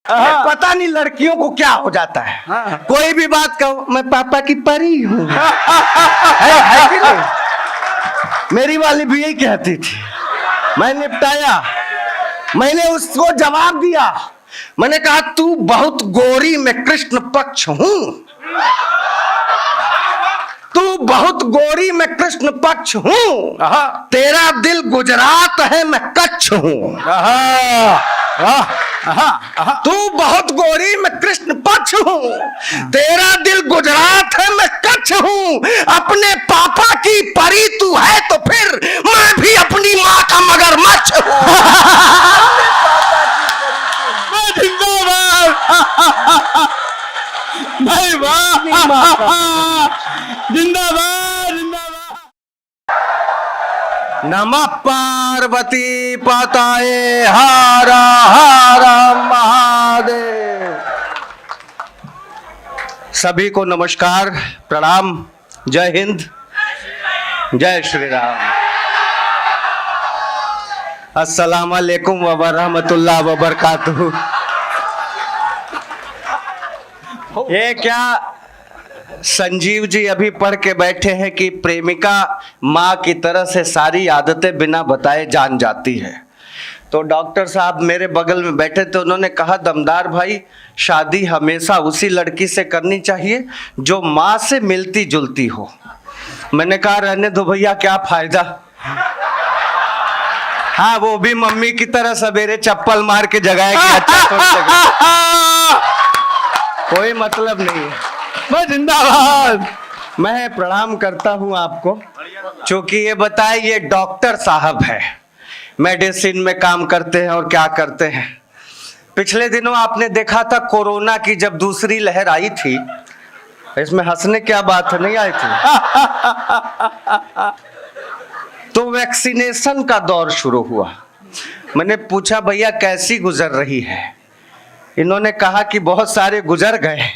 पता नहीं लड़कियों को क्या हो जाता है। कोई भी बात कहो, मैं पापा की परी हूँ। है कि नहीं? मेरी वाली भी यही कहती थी। मैं निपटाया, मैंने उसको जवाब दिया, मैंने कहा तू बहुत गोरी, मैं कृष्ण पक्ष हूं। तू बहुत गोरी, मैं कृष्ण पक्ष हूं। तेरा दिल गुजरात है, मैं कच्छ हूं। तू बहुत गोरी, मैं कृष्ण पक्ष हूँ। तेरा दिल गुजरात है, मैं कच्छ हूँ। अपने पापा की परी तू है तो फिर मैं भी अपनी माँ का मगरमच्छ हूँ। भाई वाह, जिंदाबाद जिंदाबाद। नमः पार्वती पताये, हर हर महादेव। सभी को नमस्कार, प्रणाम, जय हिंद, जय श्री राम। अस्सलाम वालेकुम व रहमतुल्लाह व बरकातहू। ये क्या संजीव जी अभी पढ़ के बैठे हैं कि प्रेमिका माँ की तरह से सारी आदतें बिना बताए जान जाती है। तो डॉक्टर साहब मेरे बगल में बैठे थे, उन्होंने कहा दमदार भाई, शादी हमेशा उसी लड़की से करनी चाहिए जो माँ से मिलती जुलती हो। मैंने कहा रहने दो भैया, क्या फायदा। हाँ, वो भी मम्मी की तरह सवेरे चप्पल मार के जगाएगी, अच्छा थोड़ी जगह। कोई मतलब नहीं है। मैं जिंदाबाद। मैं प्रणाम करता हूं आपको, क्योंकि ये बताए ये डॉक्टर साहब है, मेडिसिन में काम करते हैं और क्या करते हैं। पिछले दिनों आपने देखा था कोरोना की जब दूसरी लहर आई थी, इसमें हंसने क्या बात है, नहीं आई थी। तो वैक्सीनेशन का दौर शुरू हुआ। मैंने पूछा भैया कैसी गुजर रही है। इन्होंने कहा कि बहुत सारे गुजर गए।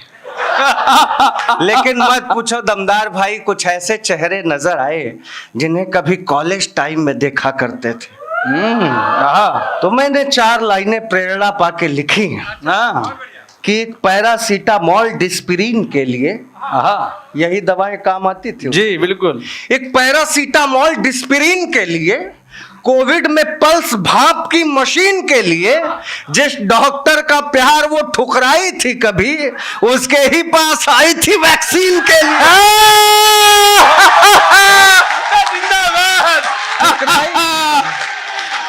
लेकिन मत पूछो दमदार भाई, कुछ ऐसे चेहरे नजर आए जिन्हें कभी कॉलेज टाइम में देखा करते थे। तो मैंने 4 लाइनें प्रेरणा पाके लिखी कि एक पैरासीटामोल डिस्पिरिन के लिए यही दवाएं काम आती थी। जी बिल्कुल। एक पैरासीटामोल डिस्पिरिन के लिए, कोविड में पल्स भाप की मशीन के लिए, जिस डॉक्टर का प्यार वो ठुकराई थी कभी, उसके ही पास आई थी वैक्सीन के लिए।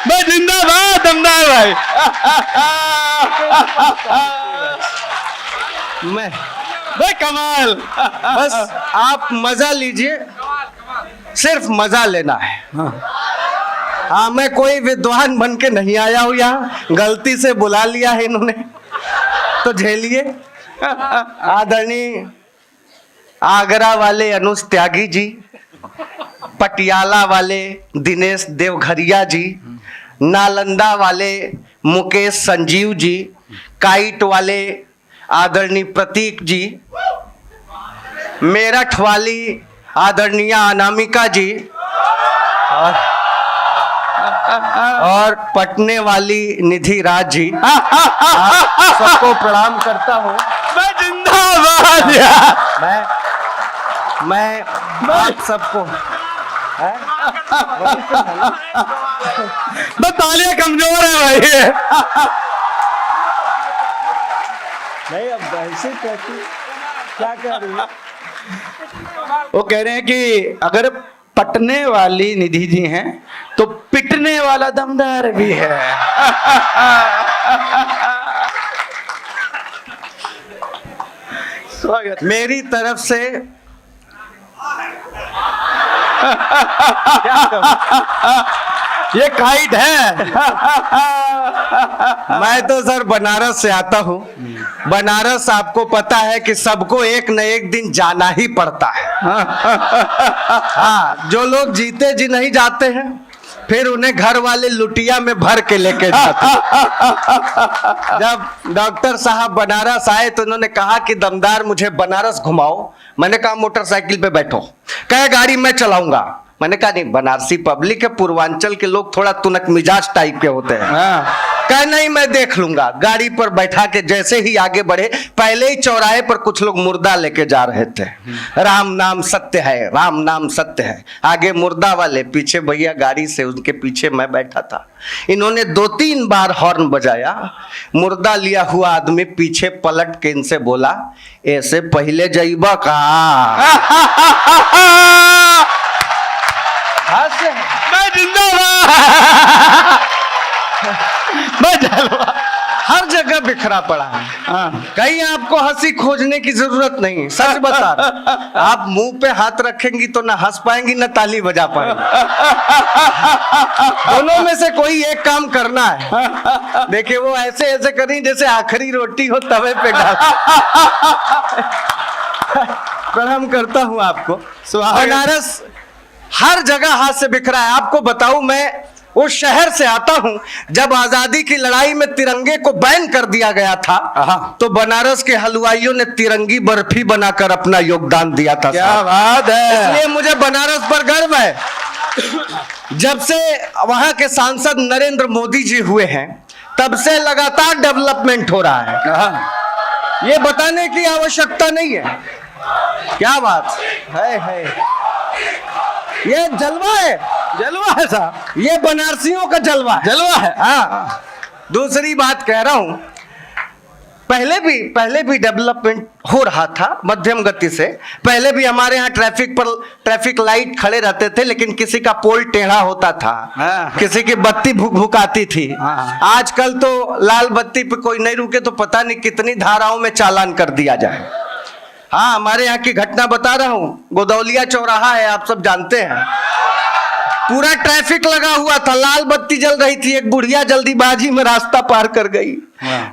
मैं जिंदाबाद दमदार भाई। मैं भाई कमाल। बस आप मजा लीजिए, सिर्फ मजा लेना है। हाँ, मैं कोई विद्वान बन के नहीं आया हूँ यहाँ, गलती से बुला लिया है इन्होंने तो झेलिए। आदरणीय आगरा वाले अनुज त्यागी जी, पटियाला वाले दिनेश देवघरिया जी, नालंदा वाले मुकेश संजीव जी, काइट वाले आदरणीय प्रतीक जी, मेरठ वाली आदरणीय अनामिका जी, और पटने वाली निधि राज जी, सबको प्रणाम करता हूँ। मैं जिंदाबाद। मैं आप सबको मैं तालियां कमजोर है भाई। नहीं, अब ऐसे कैसी क्या कह रही है? वो कह रहे हैं कि अगर पटने वाली निधि जी हैं तो पिटने वाला दमदार भी है। स्वागत मेरी तरफ से ये काइट है। मैं तो सर बनारस से आता हूँ। बनारस आपको पता है कि सबको एक न एक दिन जाना ही पड़ता है। हाँ, जो लोग जीते जी नहीं जाते हैं, फिर उन्हें घर वाले लुटिया में भर के लेके जाते हैं। जब डॉक्टर साहब बनारस आए तो उन्होंने कहा कि दमदार मुझे बनारस घुमाओ। मैंने कहा मोटरसाइकिल पे बैठो। कहे गाड़ी मैं चलाऊंगा। मैंने कहा नहीं, बनारसी पब्लिक है, पूर्वांचल के लोग थोड़ा तुनक मिजाज टाइप के होते हैं। कहा नहीं मैं देख लूंगा। गाड़ी पर बैठा के जैसे ही आगे बढ़े, पहले ही चौराहे पर कुछ लोग मुर्दा लेके जा रहे थे। राम नाम सत्य है, राम नाम सत्य है। आगे मुर्दा वाले, पीछे भैया गाड़ी से, उनके पीछे मैं बैठा था। इन्होंने 2-3 बार हॉर्न बजाया। मुर्दा लिया हुआ आदमी पीछे पलट के इनसे बोला, ऐसे पहले जईबा का मैं जिंदाबाद, मैं जलवा। हर जगह बिखरा पड़ा है। कहीं आपको हंसी खोजने की जरूरत नहीं, सच बता रहा। आप मुंह पे हाथ रखेंगी तो ना हंस पाएंगी ना ताली बजा पाएंगी। दोनों में से कोई एक काम करना है। देखिए वो ऐसे ऐसे करी जैसे आखिरी रोटी हो तवे पे डाल। प्रणाम करता हूँ आपको। बनारस हर जगह हाथ से बिखरा है। आपको बताऊं, मैं उस शहर से आता हूं जब आजादी की लड़ाई में तिरंगे को बैन कर दिया गया था, तो बनारस के हलवाइयों ने तिरंगी बर्फी बनाकर अपना योगदान दिया था। क्या बात है। इसलिए मुझे बनारस पर गर्व है। जब से वहां के सांसद नरेंद्र मोदी जी हुए हैं, तब से लगातार डेवलपमेंट हो रहा है। ये बताने की आवश्यकता नहीं है। क्या बात है। ये जलवा है, जलवा है साहब, ये बनारसियों का जलवा है। जलवा है। हाँ, दूसरी बात कह रहा हूं, पहले भी डेवलपमेंट हो रहा था मध्यम गति से। पहले भी हमारे यहाँ ट्रैफिक लाइट खड़े रहते थे, लेकिन किसी का पोल टेढ़ा होता था, किसी की बत्ती भुक-भुकाती थी। आजकल तो लाल बत्ती पे कोई नहीं रुके तो पता नहीं कितनी धाराओं में चालान कर दिया जाए। हाँ, हमारे यहाँ की घटना बता रहा हूँ। गोदौलिया चौराहा है, आप सब जानते हैं। पूरा ट्रैफिक लगा हुआ था, लाल बत्ती जल रही थी। एक बुढ़िया जल्दीबाजी में रास्ता पार कर गई।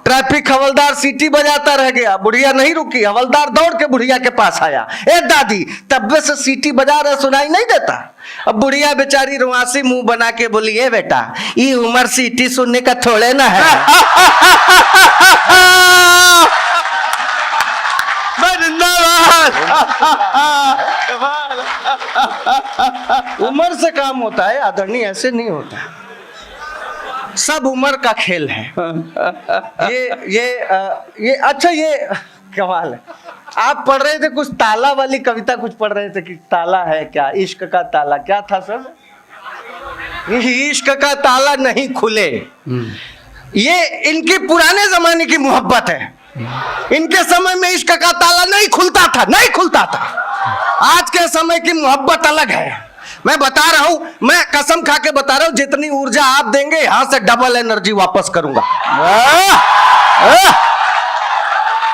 ट्रैफिक हवलदार सीटी बजाता रह गया, बुढ़िया नहीं रुकी। हवलदार दौड़ के बुढ़िया के पास आया, ए दादी तब से सीटी बजा रहा, सुनाई नहीं देता? अब बुढ़िया बेचारी रुआसी मुंह बना के बोली, ए बेटा ये उम्र सीटी सुनने का थोड़े ना है। उम्र से काम होता है आदरणीय, ऐसे नहीं होता। सब उम्र का खेल है। ये अच्छा, ये कमाल है। आप पढ़ रहे थे कुछ ताला वाली कविता, कुछ पढ़ रहे थे कि ताला है क्या, इश्क का ताला क्या था सर? इश्क का ताला नहीं खुले। ये इनकी पुराने जमाने की मोहब्बत है। इनके समय में इश्क का ताला नहीं खुलता था। आज के समय की मोहब्बत अलग है। मैं बता रहा हूं, मैं कसम खा के बता रहा हूं, जितनी ऊर्जा आप देंगे यहां से डबल एनर्जी वापस करूंगा।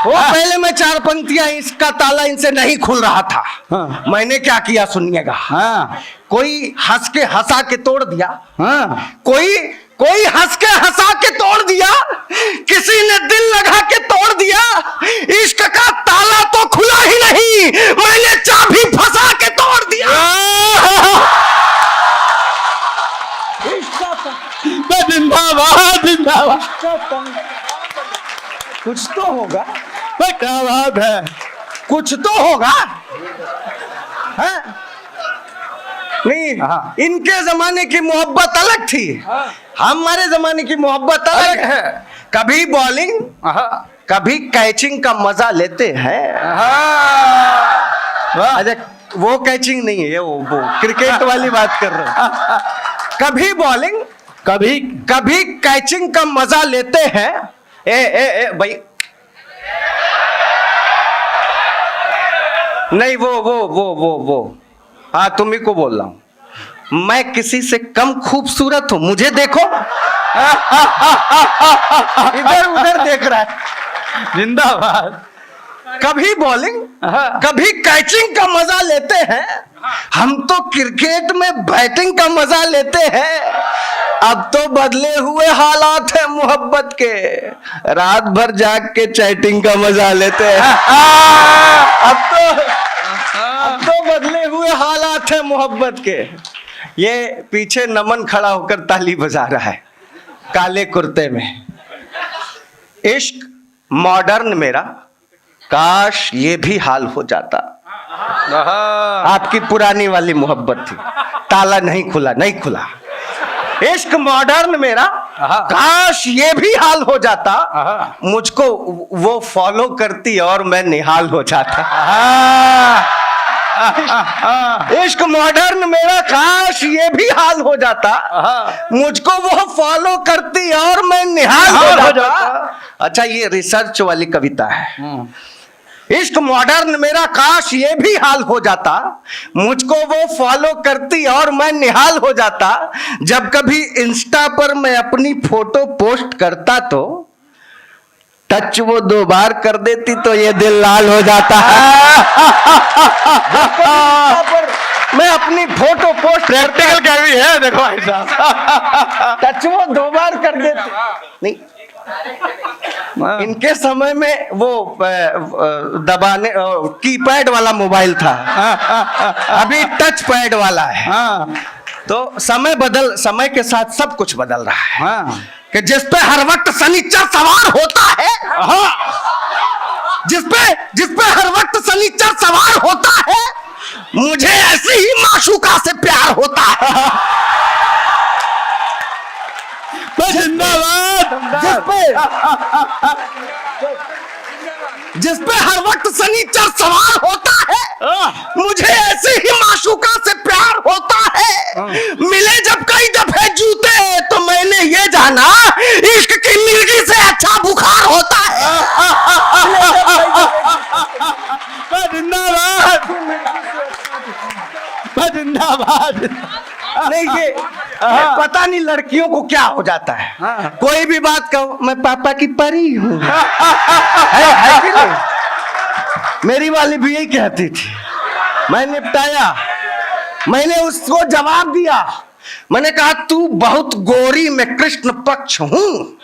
वो पहले मैं 4 पंक्तियां, इसका ताला इनसे नहीं खुल रहा था। मैंने क्या किया सुनिएगा। कोई हंस के हंसा के तोड़ दिया, कोई हंस के हंसा के तोड़ दिया, किसी ने दिल लगा के तोड़ दिया। इश्क का ताला तो खुला ही नहीं, मैंने चाबी फंसा के तोड़ दिया। जिंदाबाद जिंदाबाद। कुछ तो होगा, क्या बात है, कुछ तो होगा है? नहीं, इनके जमाने की मोहब्बत अलग थी, हमारे जमाने की मोहब्बत अलग है। कभी बॉलिंग, कभी कैचिंग का मजा लेते हैं। अरे वो कैचिंग नहीं है, वो क्रिकेट वाली बात कर रहा हूं। कभी बॉलिंग, कभी कैचिंग का मजा लेते हैं। ए भाई नहीं, वो हाँ, तुम्ही को बोल रहा हूं। मैं किसी से कम खूबसूरत हूं, मुझे देखो। इधर उधर देख रहा है। जिंदाबाद। कभी बॉलिंग, कभी कैचिंग का मजा लेते हैं। हम तो क्रिकेट में बैटिंग का मजा लेते हैं। अब तो बदले हुए हालात है मोहब्बत के, रात भर जाग के चैटिंग का मजा लेते हैं। अब तो बदले हुए हालात है मोहब्बत के। ये पीछे नमन खड़ा होकर ताली बजा रहा है काले कुर्ते में। इश्क मॉडर्न मेरा, काश ये भी हाल हो जाता। आपकी पुरानी वाली मोहब्बत थी, ताला नहीं खुला। इश्क मॉडर्न मेरा, काश ये भी हाल हो जाता, हाँ। मुझको वो फॉलो करती और मैं निहाल हो जाता। इश्क मॉडर्न मेरा, काश ये भी हाल हो जाता, मुझको वो फॉलो करती और मैं निहाल हो जाता। अच्छा, ये रिसर्च वाली कविता है। इश्क मॉडर्न मेरा, काश ये भी हाल हो जाता, मुझको वो फॉलो करती और मैं निहाल हो जाता। जब कभी इंस्टा पर मैं अपनी फोटो पोस्ट करता तो टच वो 2 बार कर देती तो ये दिल लाल हो जाता। पर मैं अपनी फोटो पोस्ट, प्रैक्टिकल क्या भी है, देखो भाई साहब। टच वो 2 बार कर देती नहीं। इनके समय में वो दबाने कीपैड वाला मोबाइल था, अभी टच पैड वाला है। तो समय के साथ सब कुछ बदल रहा है। कि जिस पे हर वक्त शनिचर सवार होता है, जिस पे हर वक्त शनिचर सवार होता है, मुझे ऐसी ही माशूका से प्यार होता है। जिस पे हर वक्त शनिचर सवार होता है, मुझे ऐसे ही माशूका से प्यार होता है। मिले जब कई दफे जूते तो मैंने ये जाना, इश्क की मिर्गी से अच्छा बुखार होता है। जिंदाबाद। नहीं, ये पता नहीं लड़कियों को क्या हो जाता है। कोई भी बात कहो, मैं पापा की परी हूँ। है कि नहीं? मेरी वाली भी यही कहती थी। मैं निपटाया, मैंने उसको जवाब दिया। मैंने कहा, तू बहुत गोरी, मैं कृष्ण पक्ष हूँ।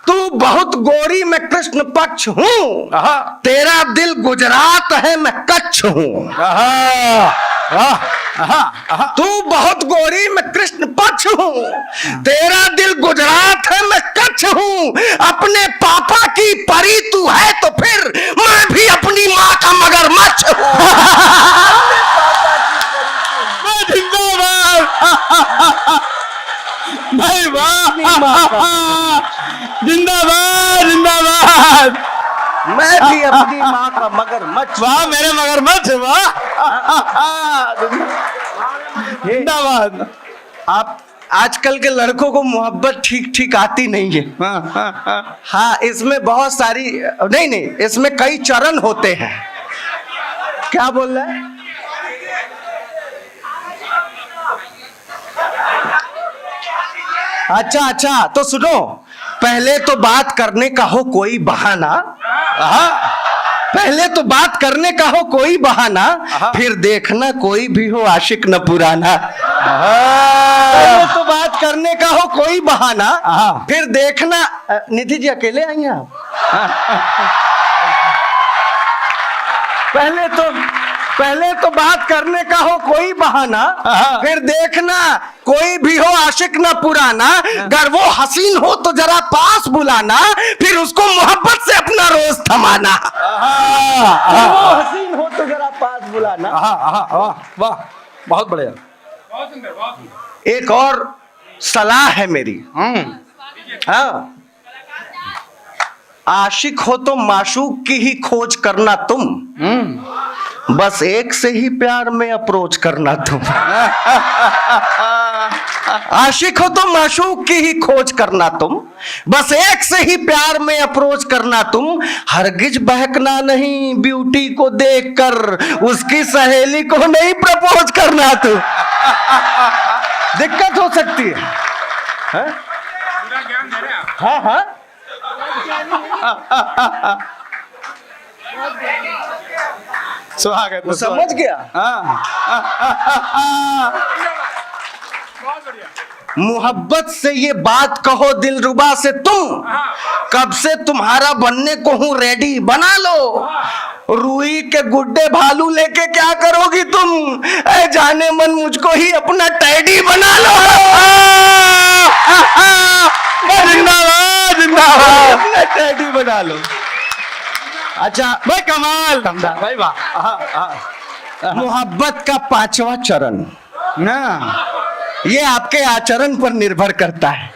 तू बहुत गोरी, मैं कृष्ण पक्ष हूँ। तेरा दिल गुजरात है, मैं कच्छ हूँ। तू बहुत गोरी, मैं कृष्ण पक्ष हूँ। तेरा दिल गुजरात है, मैं कच्छ हूँ। अपने पापा की परी तू है तो फिर मैं भी अपनी माँ का मगरमच्छ हूँ। भाई वाह, जिंदाबाद जिंदाबाद। मैं भी अपनी माँ का मगरमच्छ। वाह मेरे मगरमच्छ, वाह जिंदाबाद। आप आजकल के लड़कों को मोहब्बत ठीक ठीक आती नहीं है। हाँ, इसमें बहुत सारी नहीं, इसमें कई चरण होते हैं। क्या बोल रहा है? अच्छा, तो सुनो, पहले तो बात करने का हो कोई बहाना। पहले तो बात करने का हो कोई बहाना, फिर देखना कोई भी हो आशिक न पुराना। पहले तो बात करने का हो कोई बहाना, फिर देखना। निधि जी अकेले आई हैं आप? पहले तो बात करने का हो कोई बहाना, फिर देखना कोई भी हो आशिक ना पुराना। अगर वो हसीन हो तो जरा पास बुलाना, फिर उसको मोहब्बत से अपना रोज थमाना। वो हसीन हो तो जरा पास बुलाना। वाह, बहुत बढ़िया। एक और सलाह है मेरी। हाँ, आशिक हो तो माशूक की ही खोज करना तुम, बस एक से ही प्यार में अप्रोच करना तुम। आशिक हो तो माशूक की ही खोज करना तुम, बस एक से ही प्यार में अप्रोच करना तुम। हरगिज बहकना नहीं ब्यूटी को देखकर, उसकी सहेली को नहीं प्रपोज करना तुम। दिक्कत हो सकती है। हाँ, स्वागत। समझ गया। मोहब्बत से ये बात कहो दिलरुबा से तुम, कब से तुम्हारा बनने को हूं रेडी, बना लो। रूही के गुड्डे भालू लेके क्या करोगी तुम, ऐ जाने मन मुझको ही अपना टैडी बना लो। जिंदाबाद जिंदाबाद, अपना टैडी बना लो। अच्छा भाई कमाल भाई, वाह। मोहब्बत का 5वां चरण, ये आपके आचरण पर निर्भर करता है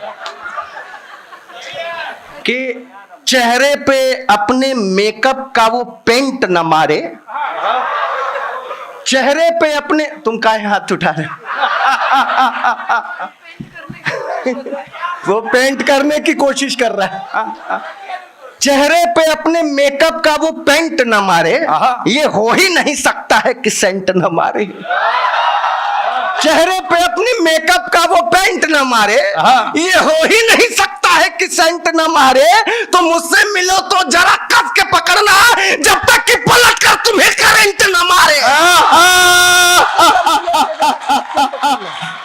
कि चेहरे पे अपने मेकअप का वो पेंट न मारे, चेहरे पे अपने, तुम काहे हाथ उठा रहे हो? वो पेंट करने की कोशिश कर रहा है। चेहरे पे अपने मेकअप का वो पेंट न मारे, ये हो ही नहीं सकता है कि सेंट न मारे। चेहरे पे अपने मेकअप का वो पेंट न मारे, ये हो ही नहीं सकता है कि सेंट न मारे। तो मुझसे मिलो तो जरा कस के पकड़ना, जब तक कि पलट कर तुम्हें करंट न मारे।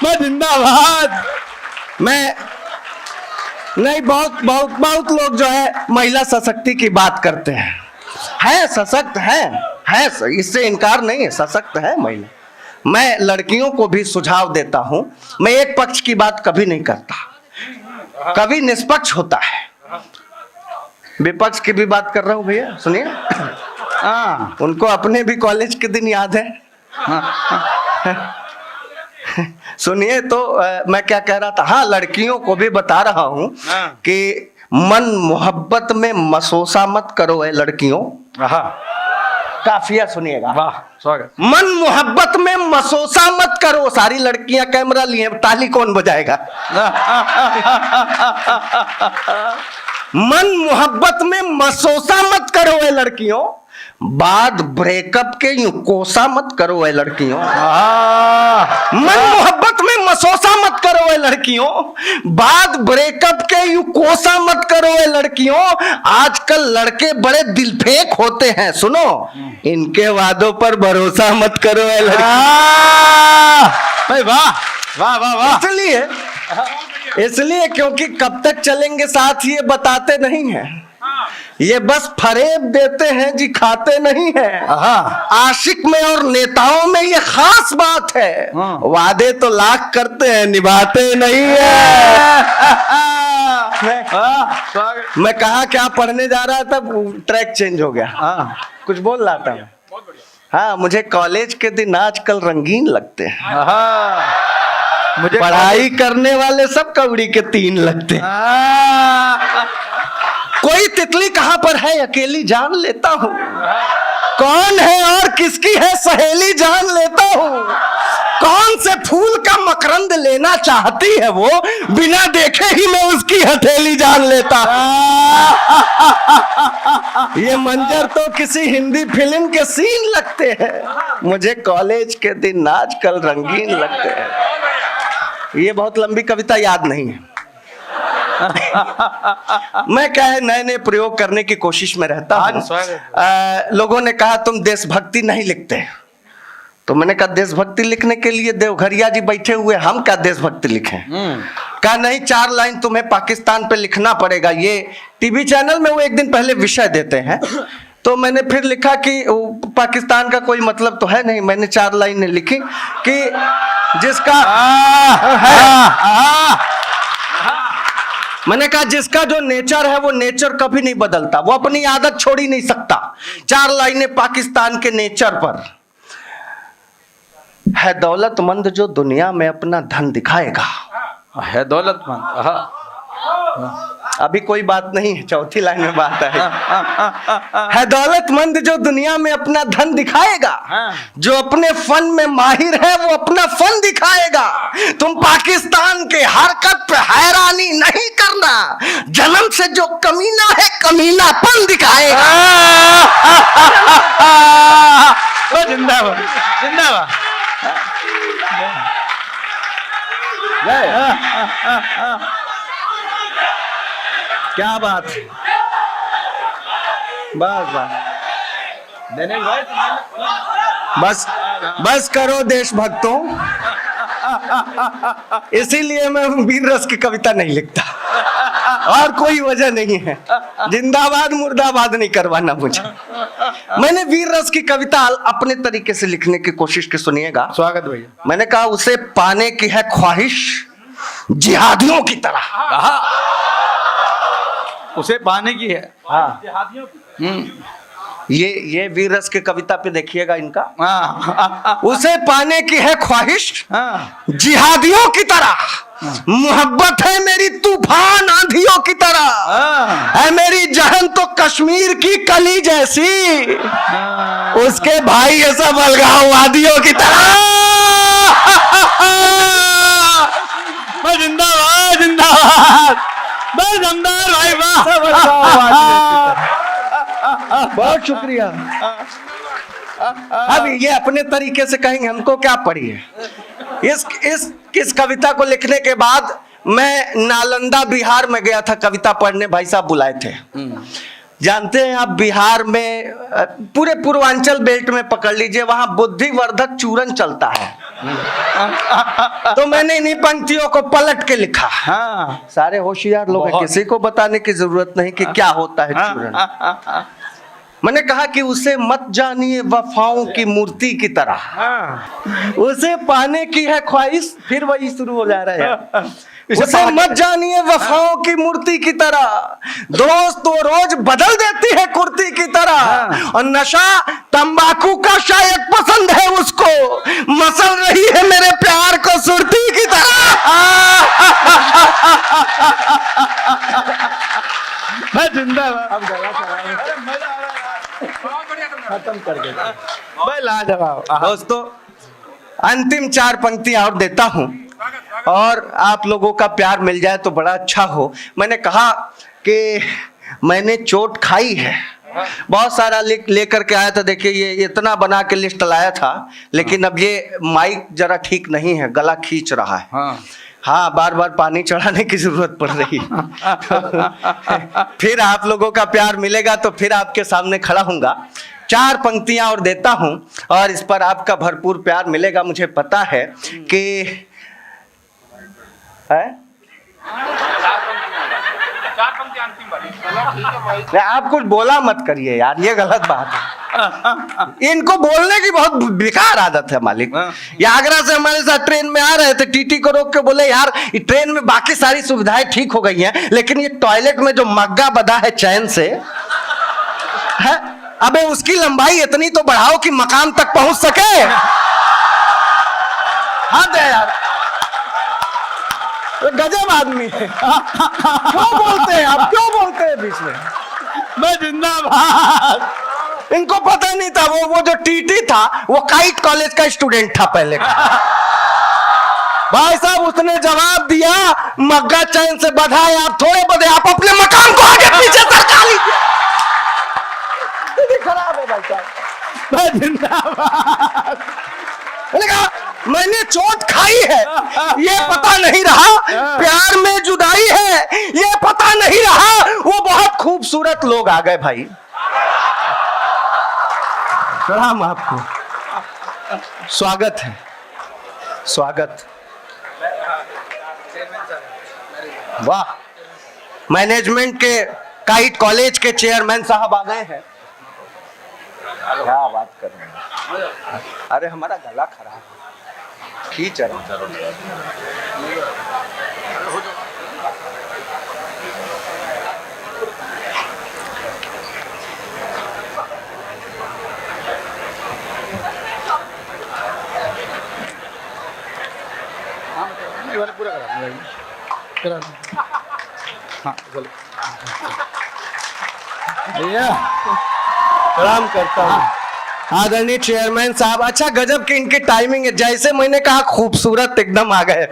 मैं जिंदाबाद। मैं नहीं, बहुत लोग जो है महिला सशक्ति की बात करते हैं, है सशक्त है, इससे इनकार नहीं है, सशक्त है महिला। मैं लड़कियों को भी सुझाव देता हूं, मैं एक पक्ष की बात कभी नहीं करता, कभी निष्पक्ष होता है। विपक्ष की भी बात कर रहा हूं भैया, सुनिए। उनको अपने भी कॉलेज के दिन याद है। सुनिए तो मैं क्या कह रहा था। हाँ, लड़कियों को भी बता रहा हूं कि मन मोहब्बत में मसोसा मत करो है लड़कियों। काफिया सुनिएगा। वाह, स्वागत। मन मोहब्बत में मसोसा मत करो। सारी लड़कियां कैमरा लिए, ताली कौन बजाएगा? मन मोहब्बत में मसोसा मत करो है लड़कियों, बाद ब्रेकअप के यूं कोसा मत करो है लड़कियों। मन मोहब्बत में मसोसा मत करो है लड़कियों, बाद ब्रेकअप के यूं कोसा मत करो है लड़कियों। आजकल लड़के बड़े दिलफेक होते हैं, सुनो, इनके वादों पर भरोसा मत करो है लड़कियों। वाह वाह वाह वाह। इसलिए क्योंकि कब तक चलेंगे साथ ये बताते नहीं हैं, ये बस फरेब देते हैं जी, खाते नहीं हैं। आशिक में और नेताओं में ये खास बात है, वादे तो लाख करते हैं, निभाते नहीं है। मैं कहा क्या पढ़ने जा रहा था, ट्रैक चेंज हो गया। कुछ बोल रहा था मैं। हाँ, मुझे कॉलेज के दिन आजकल रंगीन लगते हैं। मुझे पढ़ाई करने वाले सब कौड़ी के तीन लगते हैं। कोई तितली कहां पर है अकेली जान लेता हूं, कौन है और किसकी है सहेली जान लेता हूं। कौन से फूल का मकरंद लेना चाहती है वो, बिना देखे ही मैं उसकी हथेली जान लेता। ये मंजर तो किसी हिंदी फिल्म के सीन लगते हैं, मुझे कॉलेज के दिन आजकल रंगीन लगते हैं। ये बहुत लंबी कविता याद नहीं है। मैं क्या है, नए नए प्रयोग करने की कोशिश में रहता हूं। लोगों ने कहा तुम देशभक्ति नहीं लिखते, तो मैंने कहा देशभक्ति लिखने के लिए देवघरिया जी बैठे हुए, हम क्या देशभक्ति लिखें? कहा नहीं, 4 लाइन तुम्हें पाकिस्तान पे लिखना पड़ेगा। ये टीवी चैनल में वो एक दिन पहले विषय देते हैं, तो मैंने फिर लिखा कि पाकिस्तान का कोई मतलब तो है नहीं। मैंने 4 लाइनें लिखी कि जिसका मैंने कहा जिसका जो नेचर है वो नेचर कभी नहीं बदलता, वो अपनी आदत छोड़ ही नहीं सकता। 4 लाइनें पाकिस्तान के नेचर पर। है दौलतमंद जो दुनिया में अपना धन दिखाएगा। है दौलतमंद, अभी कोई बात नहीं है, चौथी लाइन में बात है दौलतमंद जो दुनिया में अपना धन दिखाएगा, जो अपने फन में माहिर है वो अपना फन दिखाएगा। तुम पाकिस्तान के हरकत पे हैरानी नहीं करना, जन्म से जो कमीना है कमीनापन दिखाएगा। जिंदाबाद जिंदाबाद। क्या बात, बस बस करो देशभक्तों। इसीलिए मैं वीर रस की कविता नहीं लिखता, और कोई वजह नहीं है। जिंदाबाद मुर्दाबाद नहीं करवाना मुझे। मैंने वीर रस की कविता अपने तरीके से लिखने की कोशिश की, सुनिएगा। स्वागत भैया। मैंने कहा उसे पाने की है ख्वाहिश जिहादियों की तरह। उसे पाने की है, हाँ, ये वीरस के कविता पे देखिएगा इनका। हाँ उसे पाने की है ख्वाहिश हाँ जिहादियों की तरह, मोहब्बत है मेरी तूफान आंधियों की तरह, है मेरी जहन तो कश्मीर की कली जैसी, उसके भाई ये सब अलगाव वादियों की तरह। जिंदाबाद जिंदाबाद, बस दमदार भाई वाह। बहुत शुक्रिया। अब ये अपने तरीके से कहेंगे, हमको क्या पड़ी है। इस कविता को लिखने के बाद मैं नालंदा बिहार में गया था कविता पढ़ने, भाई साहब बुलाए थे। जानते हैं आप बिहार में पूरे पूर्वांचल बेल्ट में पकड़ लीजिए, वहां बुद्धिवर्धक चूरन चलता है। तो मैंने इन्हीं पंक्तियों को पलट के लिखा। हाँ सारे होशियार लोग हैं, किसी को बताने की जरूरत नहीं कि क्या होता है चूरन। मैंने कहा कि उसे मत जानिए वफाओं की मूर्ति की तरह, उसे पाने की है ख्वाहिश, फिर वही शुरू हो जा रहा है। उसे मत जानिए वफाओं की मूर्ति की तरह, दोस्त वो रोज बदल देती है कुर्ती की तरह, और नशा तंबाकू का शायद पसंद है उसको, मसल रही है मेरे प्यार को सुरती की तरह। मैं जिंदाबाद, खत्म कर देता, मैं लाजवाब। दोस्तों अंतिम 4 पंक्तियां और देता हूं, और आप लोगों का प्यार मिल जाए तो बड़ा अच्छा हो। मैंने कहा कि मैंने चोट खाई है, बहुत सारा लेकर के आया था। देखिए ये इतना बना के लिस्ट लाया था, लेकिन अब ये माइक जरा ठीक नहीं है, गला खींच रहा है। हाँ, बार बार पानी चढ़ाने की जरूरत पड़ रही है। फिर आप लोगों का प्यार मिलेगा तो फिर आपके सामने खड़ा हूँगा। 4 पंक्तियां और देता हूं, और इस पर आपका भरपूर प्यार मिलेगा, मुझे पता है कि आप कुछ बोला मत करिए यार, ये गलत बात है। इनको बोलने की बहुत बेकार आदत है मालिक। ये आगरा से हमारे साथ ट्रेन में आ रहे थे, टीटी को रोक के बोले यार ट्रेन में बाकी सारी सुविधाएं ठीक हो गई हैं, लेकिन ये टॉयलेट में जो मग्गा बंधा है चैन से है, अबे उसकी लंबाई इतनी तो बढ़ाओ कि मकान तक पहुंच सके। हाँ दे यार, गजब आदमी है। क्यों बोलते हैं आप, क्यों बोलते हैं बीच में। मैं जिंदाबाद। इनको पता नहीं था वो जो टीटी था वो काइट कॉलेज का स्टूडेंट था पहले का। भाई साहब उसने जवाब दिया मग्गा चैन से बधा है, आप थोड़े बधे, आप अपने मकान को आगे पीछे सरका लीजिए। खराब है भाई साहब। मैं जिंदाबाद। मैंने कहा मैंने चोट खाई है, ये पता नहीं रहा प्यार में जुदाई है, ये पता नहीं रहा वो बहुत खूबसूरत लोग आ गए भाई। प्रणाम आपको, स्वागत है, स्वागत। वाह, मैनेजमेंट के काइट कॉलेज के चेयरमैन साहब आ गए हैं। क्या बात कर रहे हैं। अरे हमारा गला खराब है, खींच रहा हूं। पूरा करा। हाँ चलो भैया प्रणाम करता हूँ आदरणीय चेयरमैन साहब। अच्छा गजब की इनकी टाइमिंग है, जैसे मैंने कहा खूबसूरत एकदम आ गए।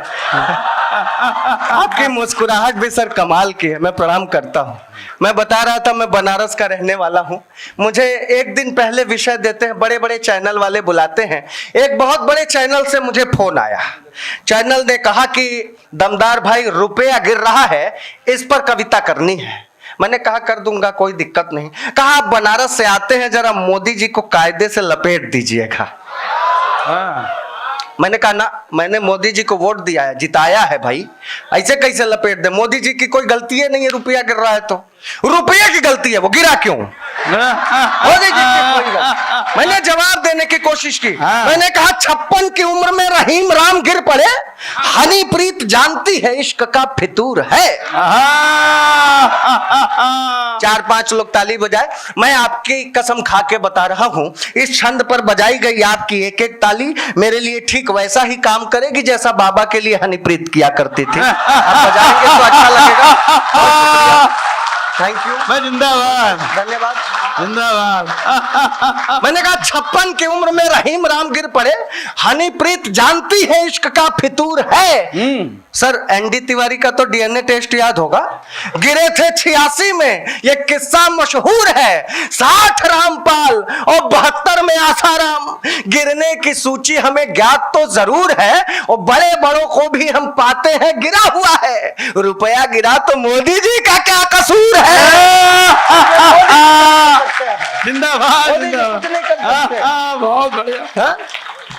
आपकी मुस्कुराहट भी सर कमाल की है। मैं प्रणाम करता हूँ। मैं बता रहा था मैं बनारस का रहने वाला हूँ। मुझे एक दिन पहले विषय देते हैं, बड़े बड़े चैनल वाले बुलाते हैं। एक बहुत बड़े चैनल से मुझे फोन आया। चैनल ने कहा कि दमदार भाई रुपया गिर रहा है, इस पर कविता करनी है। मैंने कहा कर दूंगा, कोई दिक्कत नहीं। कहा आप बनारस से आते हैं, जरा मोदी जी को कायदे से लपेट दीजिएगा। मैंने कहा ना, मैंने मोदी जी को वोट दिया है, जिताया है भाई, ऐसे कैसे लपेट दे। मोदी जी की कोई गलती है नहीं है, रुपया गिर रहा है तो रुपये की गलती है, वो गिरा क्यों? मोदी जी की कोई गलती। मैंने जवाब देने की कोशिश की। मैंने कहा 56 की उम्र में रहीम राम गिर पड़े, हनीप्रीत जानती है इश्क का फितूर है। 4-5 लोग ताली बजाए। मैं आपकी कसम खा के बता रहा हूं, इस छंद पर बजाई गई आपकी एक एक ताली मेरे लिए ठीक वैसा ही काम करेगी जैसा बाबा के लिए हनीप्रीत किया करती थी। आप बजाएंगे तो अच्छा लगेगा। Thank you. मैं जिंदाबाद, धन्यवाद। जिंदाबाद। मैंने कहा 56 की उम्र में रहीम राम गिर पड़े, हनीप्रीत जानती है इश्क का फितूर है। सर एनडी तिवारी का तो डीएनए टेस्ट याद होगा, गिरे थे 86 में, ये किस्सा मशहूर है। 60 रामपाल और 72 में आसाराम। गिरने की सूची हमें ज्ञात तो जरूर है और बड़े बड़ों को भी हम पाते हैं गिरा हुआ है। रुपया गिरा तो मोदी जी का क्या कसूर है। जिंदाबाद, जिंदाबाद। बहुत बढ़िया।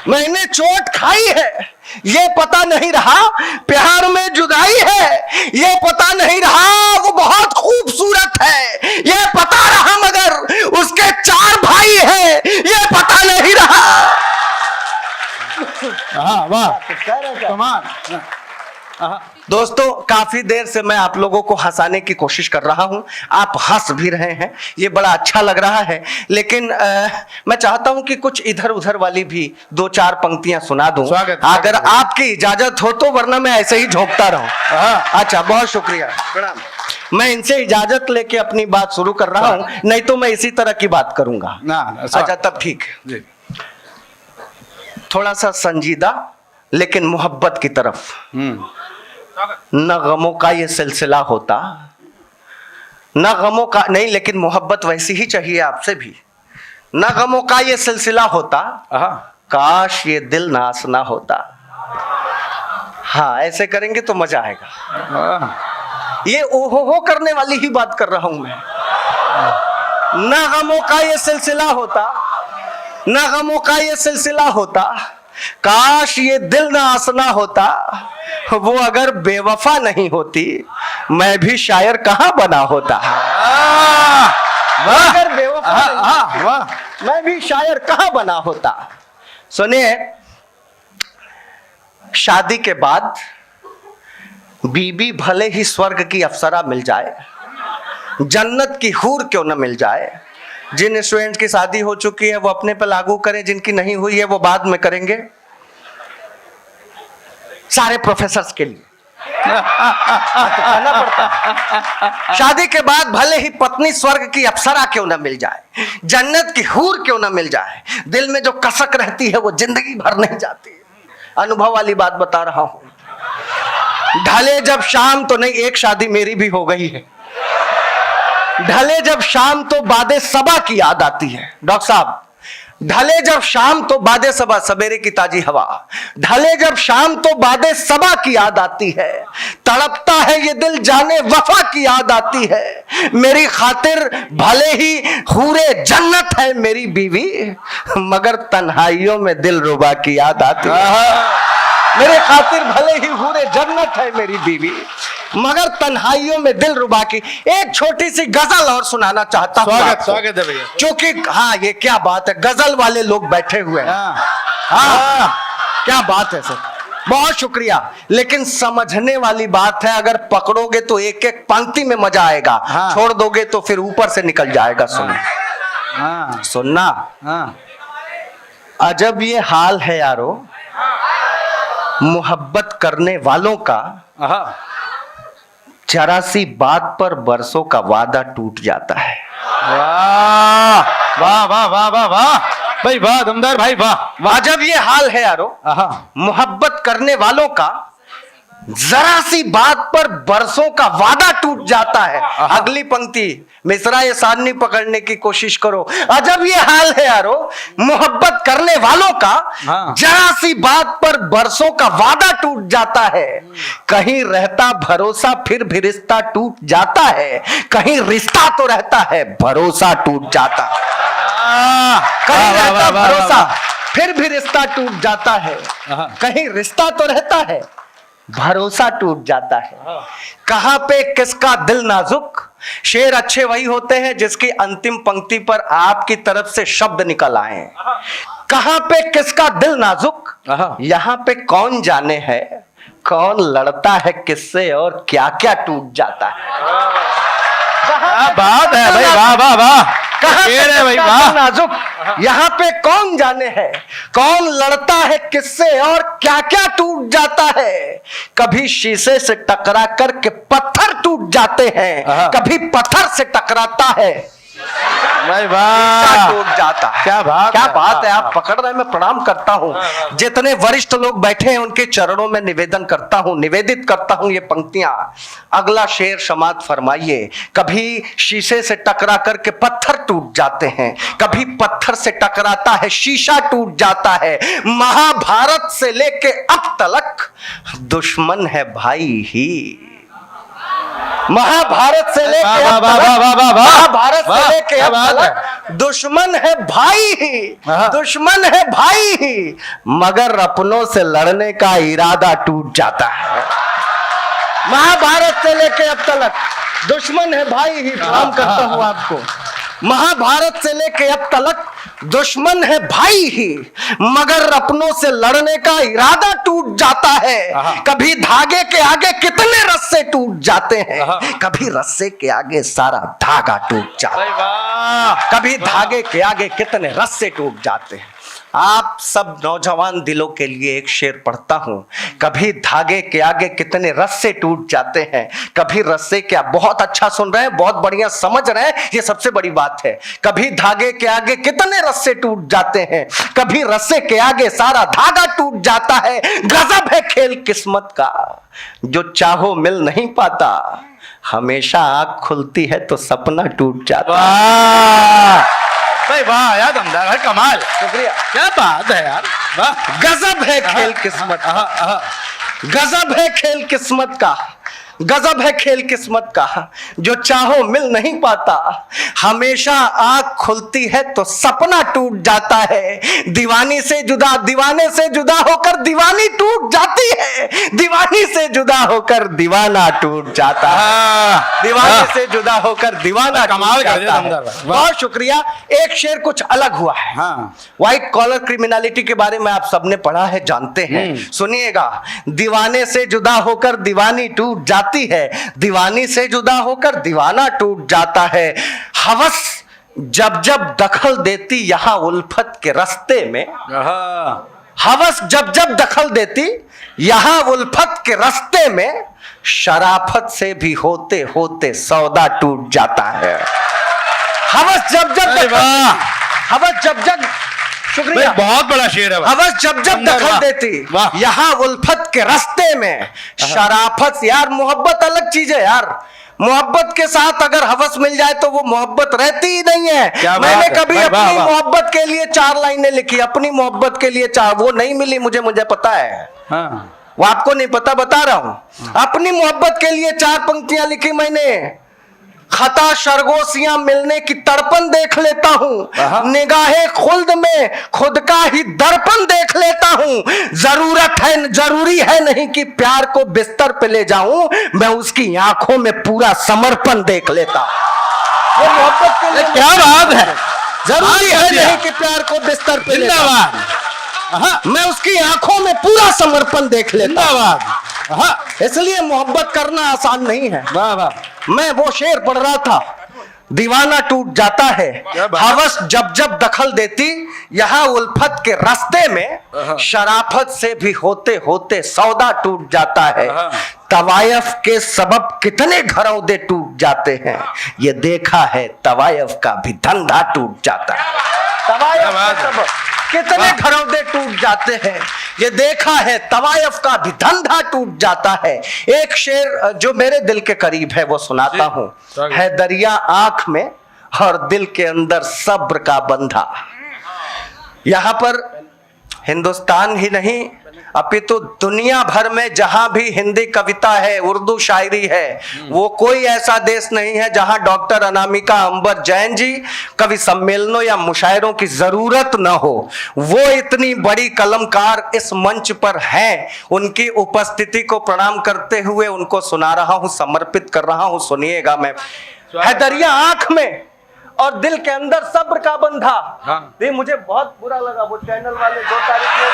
मैंने चोट खाई है, ये पता नहीं रहा प्यार में जुदाई है। ये पता नहीं रहा वो बहुत खूबसूरत है। ये पता रहा मगर उसके 4 भाई हैं। ये पता नहीं रहा। वाह, कमाल। दोस्तों काफी देर से मैं आप लोगों को हंसाने की कोशिश कर रहा हूं, आप हंस भी रहे हैं, ये बड़ा अच्छा लग रहा है। लेकिन मैं चाहता हूं कि कुछ इधर उधर वाली भी 2-4 पंक्तियां सुना दूं, अगर आपकी इजाजत हो तो, वरना मैं ऐसे ही झोंकता रहूं। अच्छा, बहुत शुक्रिया, प्रणाम। मैं इनसे इजाजत लेके अपनी बात शुरू कर रहा हूं, नहीं तो मैं इसी तरह की बात करूंगा। अच्छा तब ठीक है। थोड़ा सा संजीदा लेकिन मोहब्बत की तरफ। न गमों का ये सिलसिला होता, न गमों का नहीं, लेकिन मोहब्बत वैसी ही चाहिए आपसे भी। न गमों का ये सिलसिला होता, काश ये दिल नास ना होता। हाँ, ऐसे करेंगे तो मजा आएगा। ये ओहो हो करने वाली ही बात कर रहा हूं मैं। न गमों का ये सिलसिला होता, न गमों का ये सिलसिला होता, काश ये दिल ना आसना होता। वो अगर बेवफा नहीं होती मैं भी शायर कहां बना होता। अगर बेवफा मैं भी शायर कहां बना होता। सुनिए, शादी के बाद बीबी भले ही स्वर्ग की अप्सरा मिल जाए, जन्नत की हूर क्यों न मिल जाए। जिन स्टूडेंट की शादी हो चुकी है वो अपने पर लागू करें, जिनकी नहीं हुई है वो बाद में करेंगे। सारे प्रोफेसर्स के लिए कहना पड़ता है। शादी के बाद भले ही पत्नी स्वर्ग की अप्सरा क्यों ना मिल जाए, जन्नत की हूर क्यों ना मिल जाए, दिल में जो कसक रहती है वो जिंदगी भर नहीं जाती। अनुभव वाली बात बता रहा हूं। ढले जब शाम तो नहीं, एक शादी मेरी भी हो गई है। ढले जब शाम तो बादे सबा की याद आती है। डॉक्टर साहब, ढले जब शाम तो बादे सबा, सवेरे की ताजी हवा। ढले जब शाम तो बादे सबा की याद आती है। तड़पता है ये दिल जाने वफा की याद आती है। मेरी खातिर भले ही हूरे जन्नत है मेरी बीवी, मगर तन्हाइयों में दिल रुबा की याद आती है। मेरे खातिर भले ही हूरे जन्नत है मेरी बीवी, मगर तन्हाइयों में दिल रुबा की। एक छोटी सी गजल और सुनाना चाहता हूँ। स्वागत है भैया। क्योंकि हाँ, ये क्या बात है, गजल वाले लोग बैठे हुए हैं। हाँ, क्या बात है सर, बहुत शुक्रिया। लेकिन समझने वाली बात है, अगर पकड़ोगे तो एक एक पंक्ति में मजा आएगा। छोड़ दोगे तो फिर ऊपर से निकल जाएगा। सुनना, अजब ये हाल है यारो मोहब्बत करने वालों का, जरा सी बात पर बरसों का वादा टूट जाता है। वाह वाह वाह वाह वाह वाह भाई, वाह दमदार भाई, वाह। अजब ये हाल है यारो मोहब्बत करने वालों का, जरा सी बात पर बरसों का वादा टूट जाता है। अगली पंक्ति मिसरा ये सारनी पकड़ने की कोशिश करो। अजब ये हाल है यारो मोहब्बत करने वालों का, जरा सी बात पर बरसों का वादा टूट जाता है। कहीं रहता भरोसा फिर भी रिश्ता टूट जाता है। कहीं रिश्ता तो रहता है भरोसा टूट जाता है। कहीं रहता भरोसा फिर भी रिश्ता टूट जाता है। कहीं रिश्ता तो रहता है भरोसा टूट जाता है। कहां पे किसका दिल नाजुक, शेर अच्छे वही होते हैं जिसकी अंतिम पंक्ति पर आपकी तरफ से शब्द निकल आए। कहां पे किसका दिल नाजुक, यहां पे कौन जाने है कौन लड़ता है किससे और क्या क्या टूट जाता है। क्या बात है भाई, वाह वाह वाह, कहाँ शेर है भाई, पे वाह। नाजुक, यहाँ पे कौन जाने है, कौन लड़ता है किससे और क्या क्या टूट जाता है। कभी शीशे से टकरा करके पत्थर टूट जाते हैं, कभी पत्थर से टकराता है भाई वाह, टूट जाता है। क्या बात क्या है, बात है, वाह, आप पकड़ रहे हैं, मैं प्रणाम करता हूँ। जितने वरिष्ठ लोग बैठे हैं उनके चरणों में निवेदन करता हूँ, निवेदित करता हूँ ये पंक्तियां। अगला शेर समाप्त फरमाइए। कभी शीशे से टकरा करके पत्थर टूट जाते हैं, कभी पत्थर से टकराता है शीशा टूट जाता है। महाभारत से लेके अब तक दुश्मन है भाई ही। महाभारत से लेके वाह, अब वाह, तक, वाह, वाह, वाह, वाह, महाभारत वाह, से लेके क्या अब बात तक दुश्मन है भाई ही, हाँ। दुश्मन है भाई ही, मगर अपनों से लड़ने का इरादा टूट जाता है। महाभारत से लेके अब तक दुश्मन है भाई ही, प्रणाम करता हूं आपको। महाभारत से लेके अब तक दुश्मन है भाई ही, मगर अपनों से लड़ने का इरादा टूट जाता है। कभी धागे के आगे कितने रस्से टूट जाते हैं, कभी रस्से के आगे सारा धागा टूट जाता है। भाई वाह, कभी धागे के आगे कितने रस्से टूट जाते हैं। आप सब नौजवान दिलों के लिए एक शेर पढ़ता हूं। कभी धागे के आगे कितने रस्से टूट जाते हैं, कभी रस्से क्या, बहुत अच्छा सुन रहे हैं, बहुत बढ़िया समझ रहे हैं, ये सबसे बड़ी बात है। कभी धागे के आगे कितने रस्से टूट जाते हैं, कभी रस्से के आगे सारा धागा टूट जाता है। गजब है खेल किस्मत का, जो चाहो मिल नहीं पाता, हमेशा आंख खुलती है तो सपना टूट जाता है। वाह भाई वाह यार, दमदार है, कमाल, शुक्रिया। क्या बात है यार, वाह। गजब है खेल किस्मत का, गजब है खेल किस्मत का, गजब है खेल किस्मत का, जो चाहो मिल नहीं पाता, हमेशा आंख खुलती है तो सपना टूट जाता है। दीवानी से जुदा, दीवाने से जुदा होकर दीवानी टूट जाती है, दीवानी से जुदा होकर दीवाना टूट जाता है, दीवाने से जुदा होकर दीवाना कमाल टूट कर दिया जाता है। दमदार भाई, वाह। बहुत शुक्रिया। एक शेर कुछ अलग हुआ है। व्हाइट कॉलर क्रिमिनलिटी के बारे में आप सबने पढ़ा है, जानते हैं। सुनिएगा, दीवाने से जुदा होकर दीवानी टूट जाती है, दीवानी से जुदा होकर दीवाना टूट जाता है। हवस जब जब दखल देती यहां उल्फत के रास्ते में, हवस जब जब दखल देती यहां उल्फत के रास्ते में, शराफत से भी होते होते सौदा टूट जाता है। हवस जब जब हवस जब जब, शुक्रिया, बहुत बड़ा शेर है भाई। हवस जब जब दखल देती यहां उल्फत के रास्ते में, शराफत, यार मोहब्बत अलग चीज है यार। मोहब्बत के साथ अगर हवस मिल जाए तो वो मोहब्बत रहती ही नहीं है। मैंने कभी अपनी मोहब्बत के लिए 4 लाइनें लिखी, अपनी मोहब्बत के लिए 4, वो नहीं मिली मुझे पता है। वो आपको नहीं पता, बता रहा हूं। अपनी मोहब्बत के लिए 4 पंक्तियां लिखी मैंने। खता शरगोशियां मिलने की तड़पन देख लेता हूं, निगाहे खुल्द में खुद का ही दर्पण देख लेता हूं। जरूरी है नहीं कि प्यार को बिस्तर पे ले जाऊं, मैं उसकी आंखों में पूरा समर्पण देख लेता हूं। वो मोहब्बत के लिए क्या बात है, जरूरी है नहीं कि प्यार को बिस्तर पे ले जाऊं, मैं उसकी आंखों में पूरा समर्पण देख लेता हूं। इसलिए मोहब्बत करना आसान नहीं है। वाह वाह। मैं वो शेर पढ़ रहा था, दीवाना टूट जाता है, हवस जब जब दखल देती यहां उल्फत के रास्ते में, शराफत से भी होते होते सौदा टूट जाता है। तवायफ के सबब कितने घरौदे टूट जाते हैं, ये देखा है तवायफ का भी धंधा टूट जाता है। तवायफ के सबब कितने घरौदे टूट जाते हैं, ये देखा है तवायफ का भी धंधा टूट जाता है। एक शेर जो मेरे दिल के करीब है वो सुनाता हूं। है दरिया आंख में और दिल के अंदर सब्र का बंधा। यहां पर हिंदुस्तान ही नहीं अपितु दुनिया भर में जहां भी हिंदी कविता है, उर्दू शायरी है, वो कोई ऐसा देश नहीं है जहां डॉक्टर अनामिका अंबर जैन जी कवि सम्मेलनों या मुशायरों की जरूरत न हो। वो इतनी बड़ी कलमकार इस मंच पर हैं, उनकी उपस्थिति को प्रणाम करते हुए उनको सुना रहा हूं, समर्पित कर रहा हूं। सुनिएगा, मैं है दरिया आंख में और दिल के अंदर सब्र का बंधा। ये मुझे बहुत बुरा लगा, वो चैनल वाले 2 तारीख में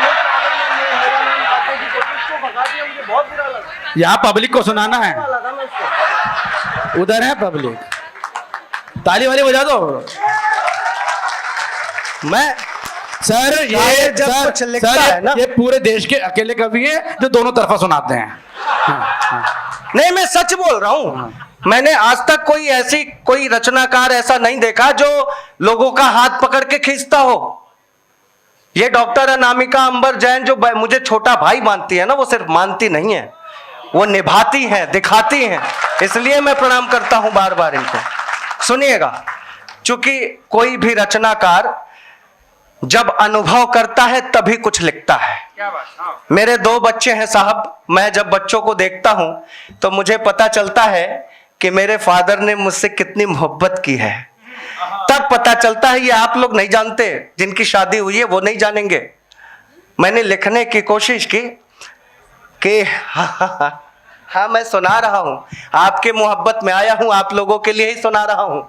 मेरा नाम काटने की कोशिश को भगा दिया, मुझे बहुत बुरा लगा। यहाँ पब्लिक को सुनाना है। लगा मैं उसको उधर है पब्लिक, ताली वाली बजा दो। मैं सर ये जब सर, कुछ लिखता सर, है ना, ये पूरे देश के अकेले कवि हैं जो दोनों तरफा सुनाते हैं। नहीं मैं सच बोल रहा हूं। मैंने आज तक कोई रचनाकार ऐसा नहीं देखा जो लोगों का हाथ पकड़ के खींचता हो। ये डॉक्टर अनामिका अंबर जैन जो मुझे छोटा भाई मानती है ना, वो सिर्फ मानती नहीं है, वो निभाती है, दिखाती हैं। इसलिए मैं प्रणाम करता हूं बार बार इनको। सुनिएगा, चूंकि कोई भी रचनाकार जब अनुभव करता है तभी कुछ लिखता है। क्या बात, हाँ। मेरे 2 बच्चे हैं साहब, मैं जब बच्चों को देखता हूं तो मुझे पता चलता है कि मेरे फादर ने मुझसे कितनी मोहब्बत की है। तब पता चलता है, ये आप लोग नहीं जानते, जिनकी शादी हुई है वो नहीं जानेंगे। मैंने लिखने की कोशिश की कि हाँ मैं सुना रहा हूं, आपके मोहब्बत में आया हूं, आप लोगों के लिए ही सुना रहा हूं।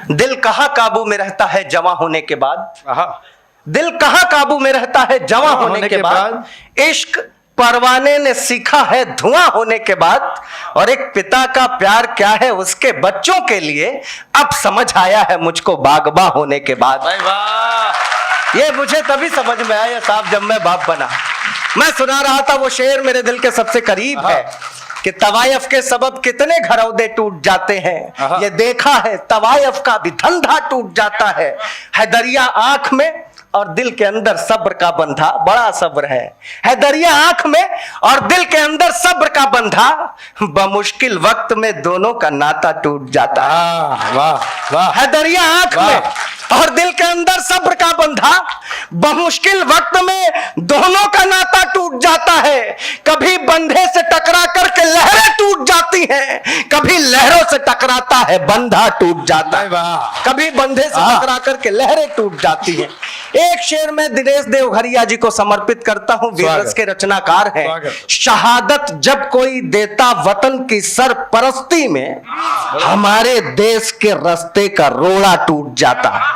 दिल कहां काबू में रहता है जवां होने के बाद, दिल कहां काबू में रहता है जवां होने के बाद, इश्क परवाने ने सीखा है धुआं होने के बाद, और एक पिता का प्यार क्या है उसके बच्चों के लिए अब समझ आया है मुझको बागबा होने के बाद। भाई वाह, ये मुझे तभी समझ में आया साहब जब मैं बाप बना। मैं सुना रहा था, वो शेर मेरे दिल के सबसे करीब है कि तवायफ के सबब कितने घरौदे टूट जाते हैं, ये देखा है तवायफ का भी धंधा टूट जाता है दरिया आंख में और दिल के अंदर सब्र का बंधा, बड़ा सब्र है दरिया आंख में और दिल के अंदर सब्र का बंधा, बमुश्किल वक्त में दोनों का नाता टूट जाता है। वाह वाह, है दरिया आंख में और दिल के अंदर सब्र का बंधा, बमुश्किल वक्त में दोनों का नाता टूट जाता है। कभी बंधे से टकरा करके लहरें टूट जाती हैं, कभी लहरों से टकराता है बंधा टूट जाता है। कभी बंधे से टकरा करके लहरें टूट जाती हैं। एक शेर में दिनेश देवघरिया जी को समर्पित करता हूं, वीररस के रचनाकार हैं। शहादत जब कोई देता वतन की सरपरस्ती में, हमारे देश के रास्ते का रोड़ा टूट जाता है।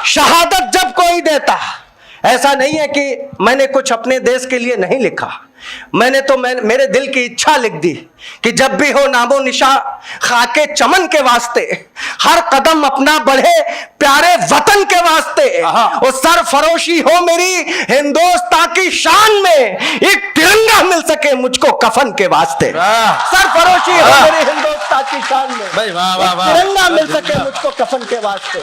शहादत जब कोई देता, ऐसा नहीं है कि मैंने कुछ अपने देश के लिए नहीं लिखा, मेरे दिल की इच्छा लिख दी कि जब भी हो नामो निशा खाके चमन के वास्ते, हर कदम अपना बढ़े प्यारे वतन के वास्ते, और सरफरोशी हो मेरी हिंदुस्तान की शान में, एक तिरंगा मिल सके मुझको कफन के वास्ते। सरफरोशी हो मेरी हिंदुस्तान की शान में, तिरंगा मिल सके मुझको कफन के वास्ते,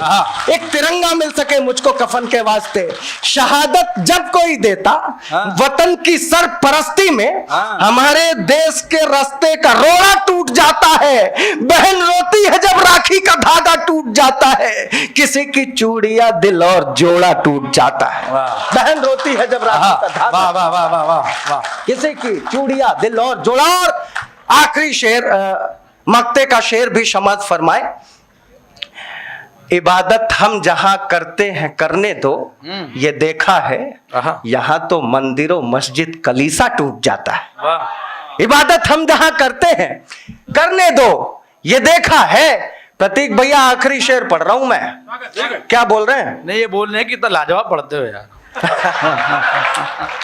एक तिरंगा मिल सके मुझको कफन के वास्ते। शहादत जब कोई देता वतन की सरपरस्ती में, हमारे देश के रास्ते का रोड़ा टूट जाता है। बहन रोती है जब राखी का धागा टूट जाता है, किसी की चूड़ियां दिल और जोड़ा टूट जाता है। बहन रोती है जब राखी का धागा, किसी की चूड़ियां दिल और जोड़ा। और आखिरी शेर, मक्ते का शेर भी समाज फरमाए, इबादत हम जहां करते हैं करने दो, ये देखा है यहां तो मंदिरों मस्जिद कलीसा टूट जाता है। इबादत हम जहां करते हैं करने दो, ये देखा है। प्रतीक भैया आखिरी शेर पढ़ रहा हूं मैं, क्या बोल रहे हैं? नहीं ये बोल रहे हैं कि तो लाजवाब पढ़ते हो यार।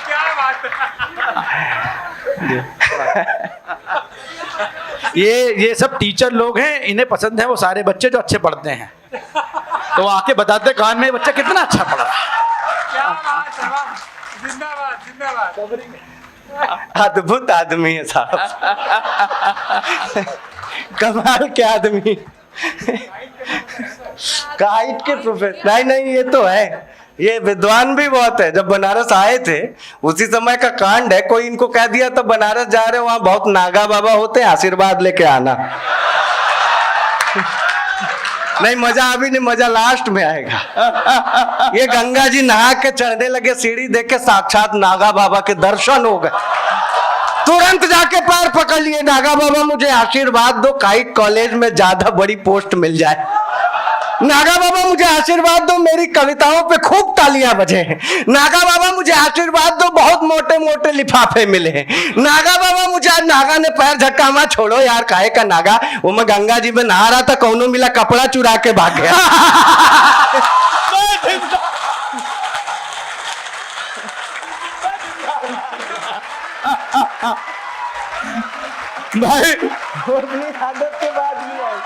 क्या बात ये सब टीचर लोग हैं, इन्हें पसंद है वो सारे बच्चे जो अच्छे पढ़ते हैं, तो वो आके बताते कान में बच्चा कितना अच्छा पढ़ रहा है। क्या बात है, वाह। जिंदाबाद जिंदाबाद। अद्भुत आदमी है साहब, कमाल के आदमी, काइट के प्रोफेसर। नहीं ये तो है, ये विद्वान भी बहुत है। जब बनारस आए थे उसी समय का कांड है, कोई इनको कह दिया तो बनारस जा रहे हो, वहां बहुत नागा बाबा होते हैं, आशीर्वाद लेके आना। नहीं मजा अभी नहीं, मजा लास्ट में आएगा। ये गंगा जी नहा के चढ़ने लगे, सीढ़ी देख के साक्षात नागा बाबा के दर्शन हो गए। तुरंत जाके पैर पकड़ लिए, नागा बाबा मुझे आशीर्वाद दो, काइट कॉलेज में ज्यादा बड़ी पोस्ट मिल जाए। नागा बाबा मुझे आशीर्वाद दो, मेरी कविताओं पे खूब तालियां बजे हैं। नागा बाबा मुझे आशीर्वाद दो, बहुत मोटे मोटे लिफाफे मिले हैं। नागा बाबा मुझे आज, नागा ने पैर झटका, मैं छोड़ो यार काहे का नागा, वो मैं गंगा जी में नहा रहा था, कौनो मिला कपड़ा चुरा के भाग गया। भाई वो अपनी आदत के बाद भी आए,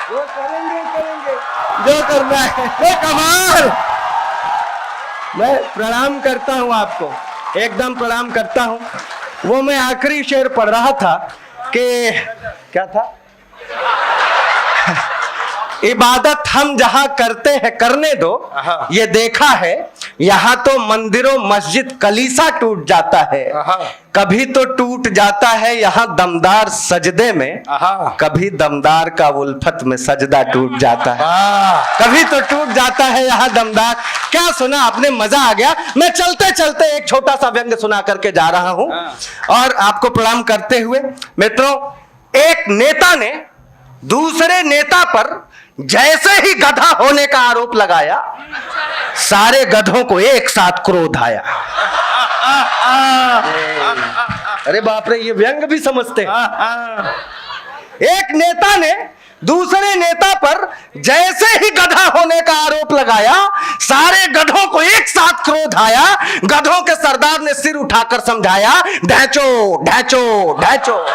वो करेंगे जो करना है। ए, कमाल। मैं प्रणाम करता हूँ आपको, एकदम प्रणाम करता हूँ। वो मैं आखिरी शेर पढ़ रहा था कि क्या था, इबादत हम जहां करते हैं करने दो, ये देखा है यहाँ तो मंदिरों मस्जिद कलीसा टूट जाता है, कभी तो टूट जाता है यहाँ दमदार सजदे में, कभी दमदार का उल्फत में सजदा टूट जाता है, कभी तो टूट जाता है यहाँ दमदार। क्या सुना आपने, मजा आ गया। मैं चलते चलते एक छोटा सा व्यंग सुना करके जा रहा हूं और आपको प्रणाम करते हुए। मित्रों, एक नेता ने दूसरे नेता पर जैसे ही गधा होने का आरोप लगाया, सारे गधों को एक साथ क्रोध आया। अरे बाप रे, ये व्यंग भी समझते हैं। एक नेता ने दूसरे नेता पर जैसे ही गधा होने का आरोप लगाया, सारे गधों को एक साथ क्रोध आया। गधों के सरदार ने सिर उठाकर समझाया, ढैचो ढैचो ढैचो।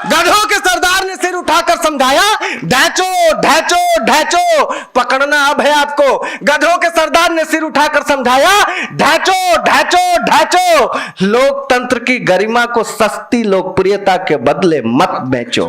गधों के सरदार ने सिर उठाकर समझाया, ढैचो ढैचो ढैचो। पकड़ना अब है आपको। गधों के सरदार ने सिर उठाकर समझाया, ढैचो ढैचो ढैचो। लोकतंत्र की गरिमा को सस्ती लोकप्रियता के बदले मत बेचो।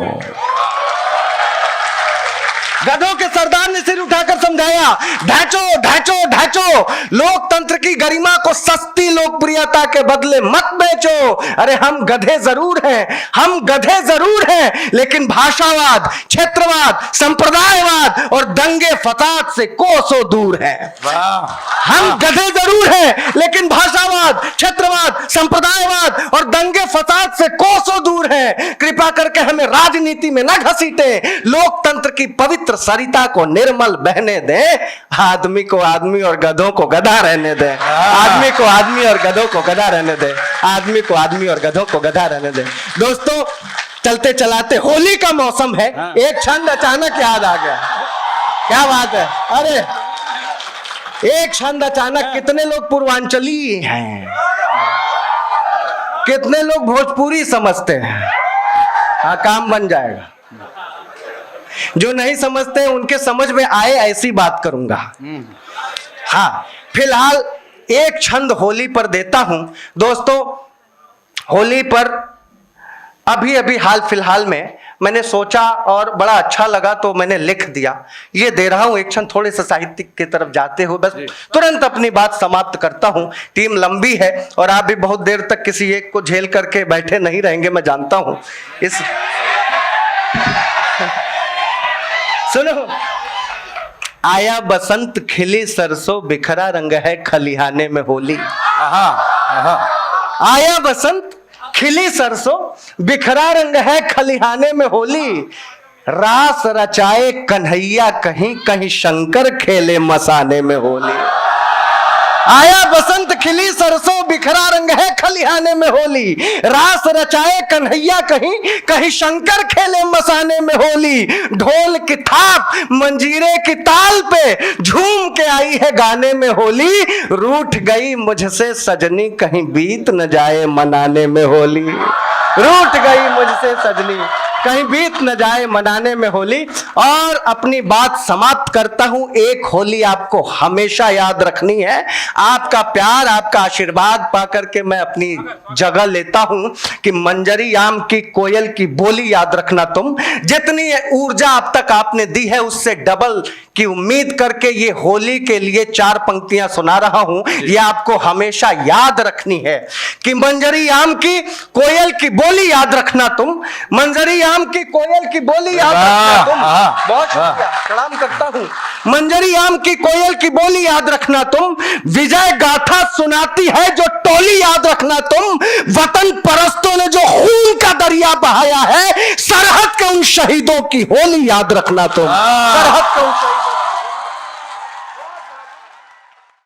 गधों के सरदार ने सिर उठाकर समझाया, ढैचो ढैचो ढैचो। लोकतंत्र की गरिमा को सस्ती लोकप्रियता के बदले मत बेचो। अरे हम गधे जरूर हैं, हम गधे जरूर हैं, लेकिन भाषावाद, क्षेत्रवाद, संप्रदायवाद और दंगे फसाद से कोसों दूर हैं। हम गधे जरूर हैं, लेकिन भाषावाद, क्षेत्रवाद, संप्रदायवाद और दंगे फसाद से कोसों दूर हैं। कृपा करके हमें राजनीति में न घसीटे। लोकतंत्र की पवित्र सरिता को निर्मल बहने दे। आदमी को आदमी और गधों को गधा रहने दे। आदमी को आदमी और गधों को गधा रहने दे। आदमी को आदमी और गधों को गधा रहने दे। दोस्तों, चलते चलाते होली का मौसम है, एक छंद अचानक याद आ गया। क्या बात है। अरे एक छंद अचानक, कितने लोग पूर्वांचली हैं, कितने लोग भोजपुरी समझते हैं। हाँ, काम बन जाएगा। जो नहीं समझते हैं उनके समझ में आए ऐसी बात करूंगा। हाँ, फिलहाल एक छंद होली पर देता हूं। दोस्तों, होली पर अभी अभी हाल फिलहाल में मैंने सोचा और बड़ा अच्छा लगा तो मैंने लिख दिया। ये दे रहा हूं एक छंद, थोड़े से साहित्य की तरफ जाते हुए बस तुरंत अपनी बात समाप्त करता हूं। टीम लंबी है और आप भी बहुत देर तक किसी एक को झेल करके बैठे नहीं रहेंगे, मैं जानता हूं। इस सुनो, आया बसंत खिली सरसों, बिखरा रंग है खलिहाने में होली। आया बसंत खिली सरसों, बिखरा रंग है खलिहाने में होली। रास रचाए कन्हैया, कहीं कहीं शंकर खेले मसाने में होली। आया बसंत खिली सरसों, बिखरा रंग है खलिहाने में होली। रास रचाए कन्हैया, कहीं कहीं शंकर खेले मसाने में होली। ढोल की थाप मंजीरे की ताल पे झूम के आई है गाने में होली। रूठ गई मुझसे सजनी, कहीं बीत न जाए मनाने में होली। रूठ गई मुझसे सजनी, कहीं बीत न जाए मनाने में होली। और अपनी बात समाप्त करता हूं। एक होली आपको हमेशा याद रखनी है। आपका प्यार, आपका आशीर्वाद पाकर के मैं अपनी जगह लेता हूं कि मंजरी आम की कोयल की बोली याद रखना तुम। जितनी ऊर्जा अब तक आपने दी है उससे डबल की उम्मीद करके ये होली के लिए 4 पंक्तियां सुना रहा हूं। ये आपको हमेशा याद रखनी है कि मंजरी आम की कोयल की बोली याद रखना तुम। मंजरी आम की कोयल की बोली याद रखना तुम। बहुत शुक्रिया, प्रणाम करता हूं। मंजरी आम की कोयल की बोली याद रखना तुम। विजय गाथा सुनाती है जो टोली याद रखना तुम। वतन परस्तों ने जो खून का दरिया बहाया है, सरहद के उन शहीदों की होली याद रखना तुम। सरहद के उन शहीदों